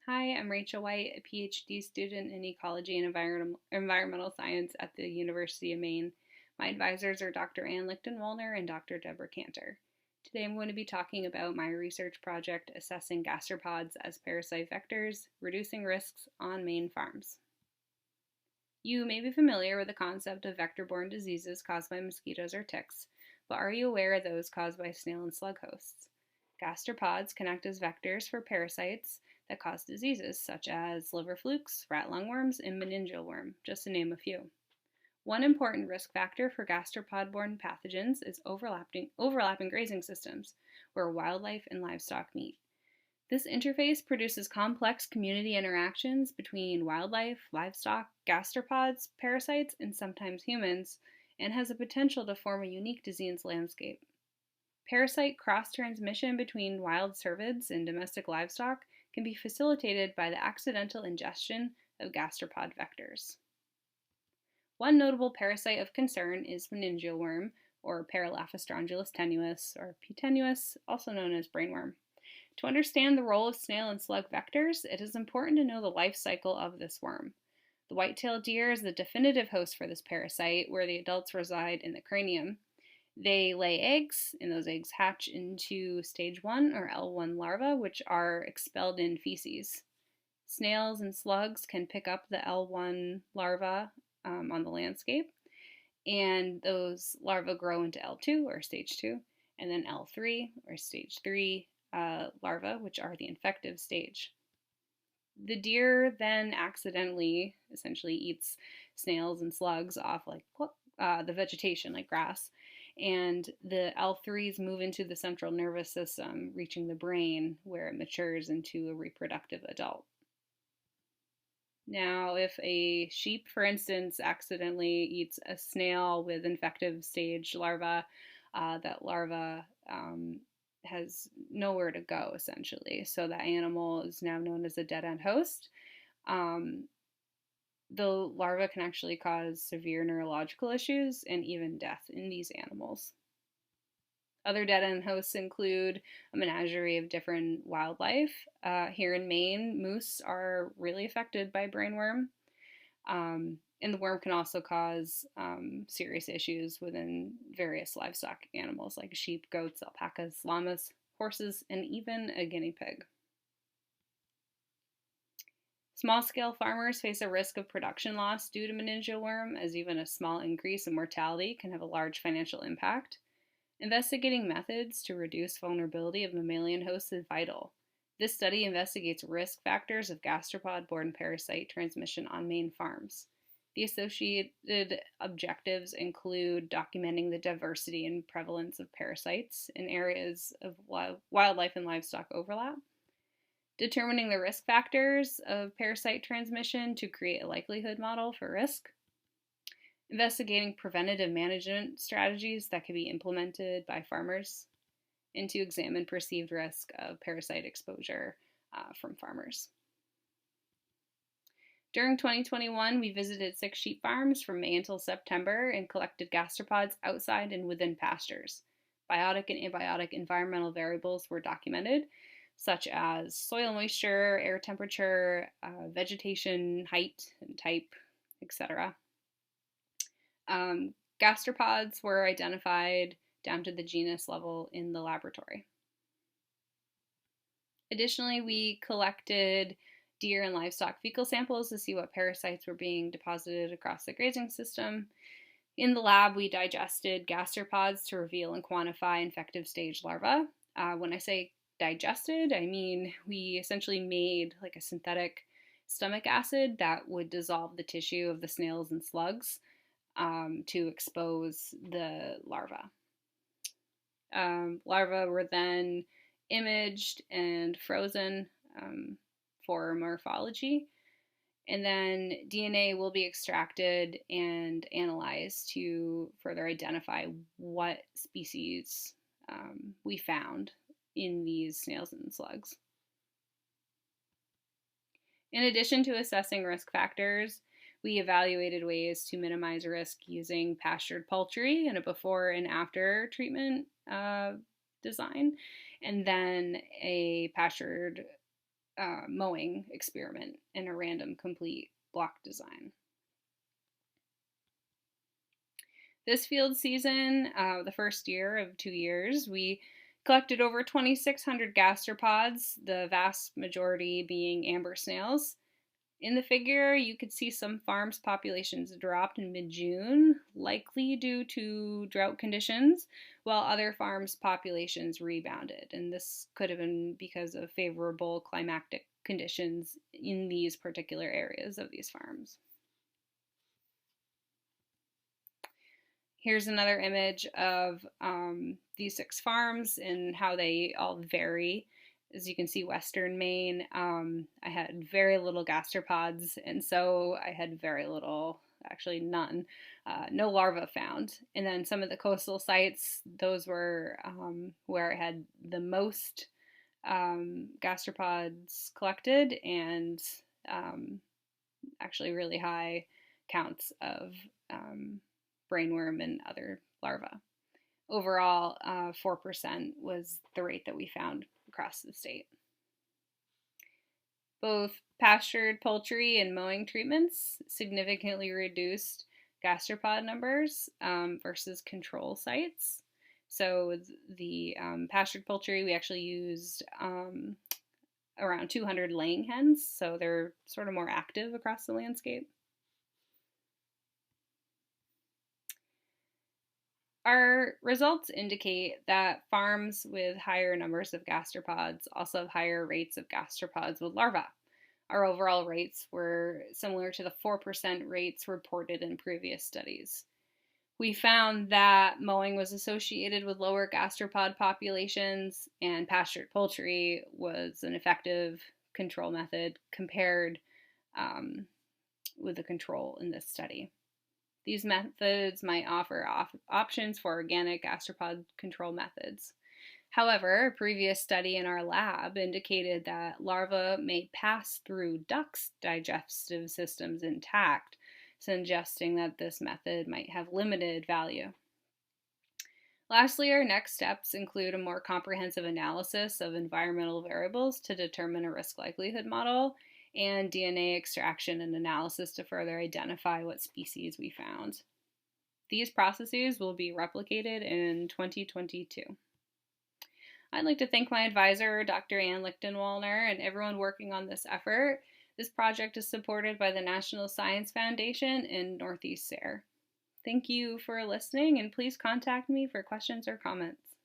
Hi, I'm Rachel White, a Ph.D. student in Ecology and Environmental Science at the University of Maine. My advisors are Dr. Ann Lichten-Wollner and Dr. Deborah Cantor. Today I'm going to be talking about my research project assessing gastropods as parasite vectors, reducing risks on Maine farms. You may be familiar with the concept of vector-borne diseases caused by mosquitoes or ticks, but are you aware of those caused by snail and slug hosts? Gastropods can act as vectors for parasites that cause diseases such as liver flukes, rat lungworms, and meningeal worm, just to name a few. One important risk factor for gastropod-borne pathogens is overlapping grazing systems, where wildlife and livestock meet. This interface produces complex community interactions between wildlife, livestock, gastropods, parasites, and sometimes humans, and has the potential to form a unique disease landscape. Parasite cross-transmission between wild cervids and domestic livestock can be facilitated by the accidental ingestion of gastropod vectors. One notable parasite of concern is meningeal worm, or Paralaphostrongylus tenuis, or P. tenuis, also known as brainworm. To understand the role of snail and slug vectors, it is important to know the life cycle of this worm. The white-tailed deer is the definitive host for this parasite, where the adults reside in the cranium. They lay eggs, and those eggs hatch into stage 1 or L1 larvae, which are expelled in feces. Snails and slugs can pick up the L1 larvae on the landscape, and those larvae grow into L2 or stage 2, and then L3 or stage 3 larvae, which are the infective stage. The deer then accidentally essentially eats snails and slugs off like the vegetation, like grass, and the L3s move into the central nervous system, reaching the brain where it matures into a reproductive adult. Now, if a sheep, for instance, accidentally eats a snail with infective stage larva, that larva has nowhere to go, essentially. So that animal is now known as a dead-end host. The larva can actually cause severe neurological issues and even death in these animals. Other dead-end hosts include a menagerie of different wildlife. Here in Maine, moose are really affected by brainworm. And the worm can also cause serious issues within various livestock animals like sheep, goats, alpacas, llamas, horses, and even a guinea pig. Small-scale farmers face a risk of production loss due to meningeal worm, as even a small increase in mortality can have a large financial impact. Investigating methods to reduce vulnerability of mammalian hosts is vital. This study investigates risk factors of gastropod-borne parasite transmission on Maine farms. The associated objectives include documenting the diversity and prevalence of parasites in areas of wildlife and livestock overlap, determining the risk factors of parasite transmission to create a likelihood model for risk, investigating preventative management strategies that can be implemented by farmers, and to examine perceived risk of parasite exposure from farmers. During 2021, we visited 6 sheep farms from May until September and collected gastropods outside and within pastures. Biotic and abiotic environmental variables were documented, such as soil moisture, air temperature, vegetation height and type, etc. Gastropods were identified down to the genus level in the laboratory. Additionally, we collected deer and livestock fecal samples to see what parasites were being deposited across the grazing system. In the lab, we digested gastropods to reveal and quantify infective stage larvae. When I say digested, I mean we essentially made like a synthetic stomach acid that would dissolve the tissue of the snails and slugs to expose the larvae. Larvae were then imaged and frozen for morphology, and then DNA will be extracted and analyzed to further identify what species we found in these snails and slugs. In addition to assessing risk factors, we evaluated ways to minimize risk using pastured poultry in a before and after treatment design, and then a pastured mowing experiment in a random complete block design. This field season, the first year of 2 years, we collected over 2,600 gastropods, the vast majority being amber snails. In the figure, you could see some farms' populations dropped in mid-June, likely due to drought conditions, while other farms' populations rebounded. And this could have been because of favorable climatic conditions in these particular areas of these farms. Here's another image of these 6 farms and how they all vary. As you can see, Western Maine, I had very little gastropods, and so I had very little, actually none, no larvae found. And then some of the coastal sites, those were where I had the most gastropods collected, and actually really high counts of brainworm and other larvae. Overall, 4% was the rate that we found across the state. Both pastured poultry and mowing treatments significantly reduced gastropod numbers versus control sites. So the pastured poultry, we actually used around 200 laying hens, so they're sort of more active across the landscape. Our results indicate that farms with higher numbers of gastropods also have higher rates of gastropods with larvae. Our overall rates were similar to the 4% rates reported in previous studies. We found that mowing was associated with lower gastropod populations, and pastured poultry was an effective control method compared with the control in this study. These methods might offer options for organic gastropod control methods. However, a previous study in our lab indicated that larvae may pass through ducks' digestive systems intact, suggesting that this method might have limited value. Lastly, our next steps include a more comprehensive analysis of environmental variables to determine a risk likelihood model, and DNA extraction and analysis to further identify what species we found. These processes will be replicated in 2022. I'd like to thank my advisor, Dr. Ann Lichtenwallner, and everyone working on this effort. This project is supported by the National Science Foundation in Northeast SARE. Thank you for listening, and please contact me for questions or comments.